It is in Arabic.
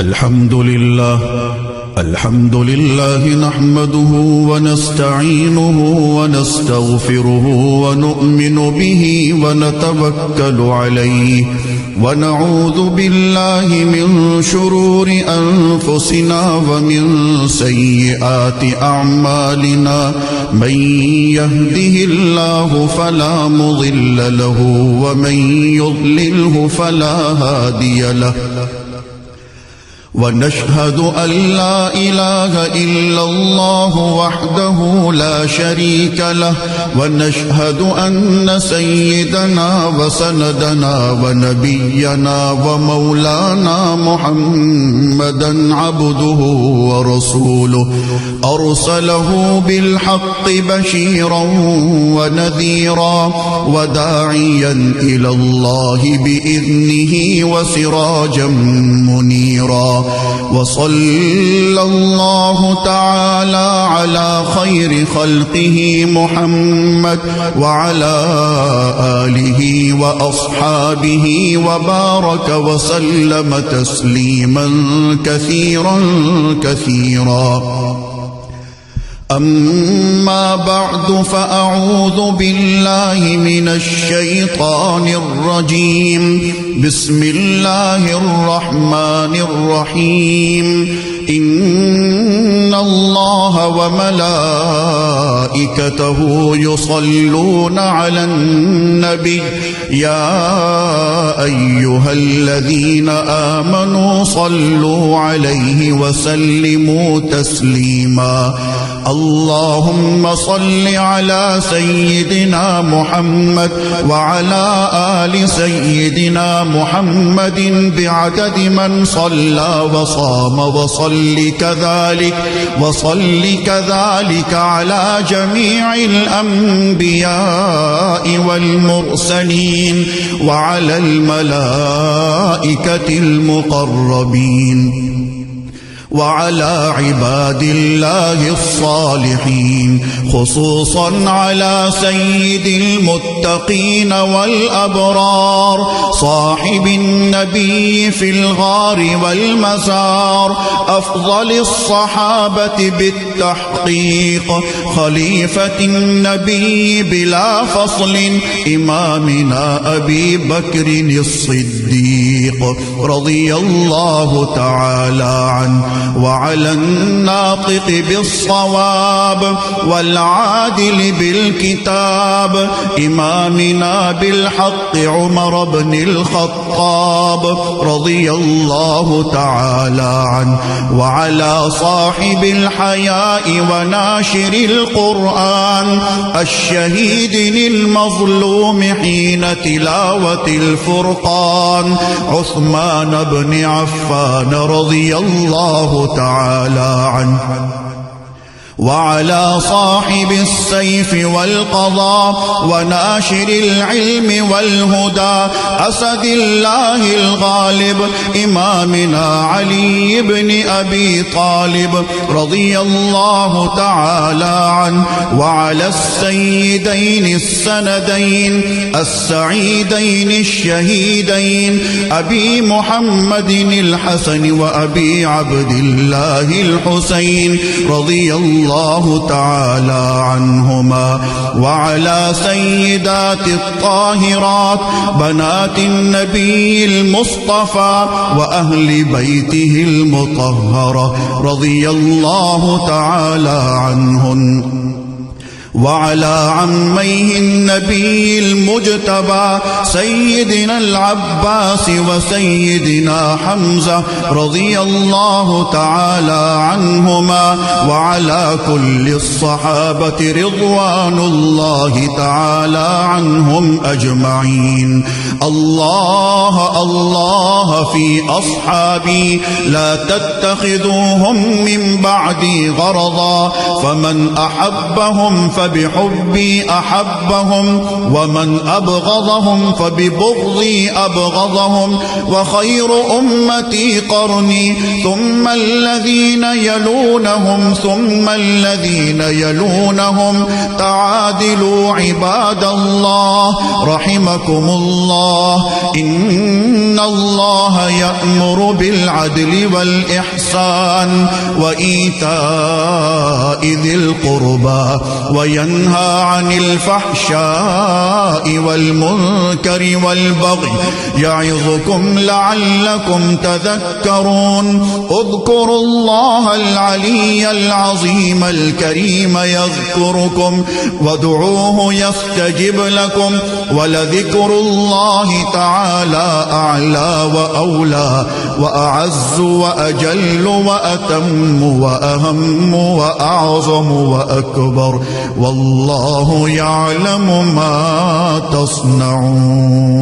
الحمد لله نحمده ونستعينه ونستغفره ونؤمن به ونتوكل عليه ونعوذ بالله من شرور أنفسنا ومن سيئات أعمالنا من يهده الله فلا مضل له ومن يضلله فلا هادي له ونشهد أن لا إله إلا الله وحده لا شريك له ونشهد أن سيدنا وسندنا ونبينا ومولانا محمدا عبده ورسوله أرسله بالحق بشيرا ونذيرا وداعيا إلى الله بإذنه وسراجا منيرا وصلى الله تعالى على خير خلقه محمد وعلى آله وأصحابه وبارك وسلم تسليما كثيرا كثيرا أما بعد فأعوذ بالله من الشيطان الرجيم بسم الله الرحمن الرحيم إن الله وملائكته يصلون على النبي يا أيها الذين آمنوا صلوا عليه وسلموا تسليما اللهم صل على سيدنا محمد وعلى آل سيدنا محمد بعدد من صلى وصام وصل كذلك على جميع الأنبياء والمرسلين وعلى الملائكة المقربين وعلى عباد الله الصالحين خصوصا على سيد المتقين والأبرار صاحب النبي في الغار والمزار أفضل الصحابة بالتحقيق خليفة النبي بلا فصل إمامنا أبي بكر الصديق رضي الله تعالى عنه وعلى الناطق بالصواب والعادل بالكتاب إمامنا بالحق عمر بن الخطاب رضي الله تعالى عنه وعلى صاحب الحياء وناشر القرآن الشهيد المظلوم حين تلاوة الفرقان عثمان بن عفان رضي الله تعالى عنه وعلى صاحب السيف والقضاء وناشر العلم والهدى أسد الله الغالب إمامنا علي بن أبي طالب رضي الله تعالى عنه وعلى السيدين السندين السعيدين الشهيدين أبي محمد الحسن وأبي عبد الله الحسين رضي الله تعالى عنهما وعلى سيدات الطاهرات بنات النبي المصطفى وأهل بيته المطهرة رضي الله تعالى عنهن وعلى عميه النبي المجتبى سيدنا العباس وسيدنا حمزة رضي الله تعالى عنهما وعلى كل الصحابة رضوان الله تعالى عنهم أجمعين الله الله في أصحابي لا تتخذوهم من بعدي غرضا فمن أحبهم فبحبي أحبهم ومن أبغضهم فببغضي أبغضهم وخير أمتي قرني ثم الذين يلونهم ثم الذين يلونهم تعادلوا عباد الله رحمكم الله الله إن الله يأمر بالعدل والإحسان وإيتاء ذي القربى وينهى عن الفحشاء والمنكر والبغي يعظكم لعلكم تذكرون اذكروا الله العلي العظيم الكريم يذكركم وادعوه يستجب لكم ولذكر الله تعالى أعلى وأولى وأعز وأجل وأتم وأهم وأعظم وأكبر والله يعلم ما تصنعون.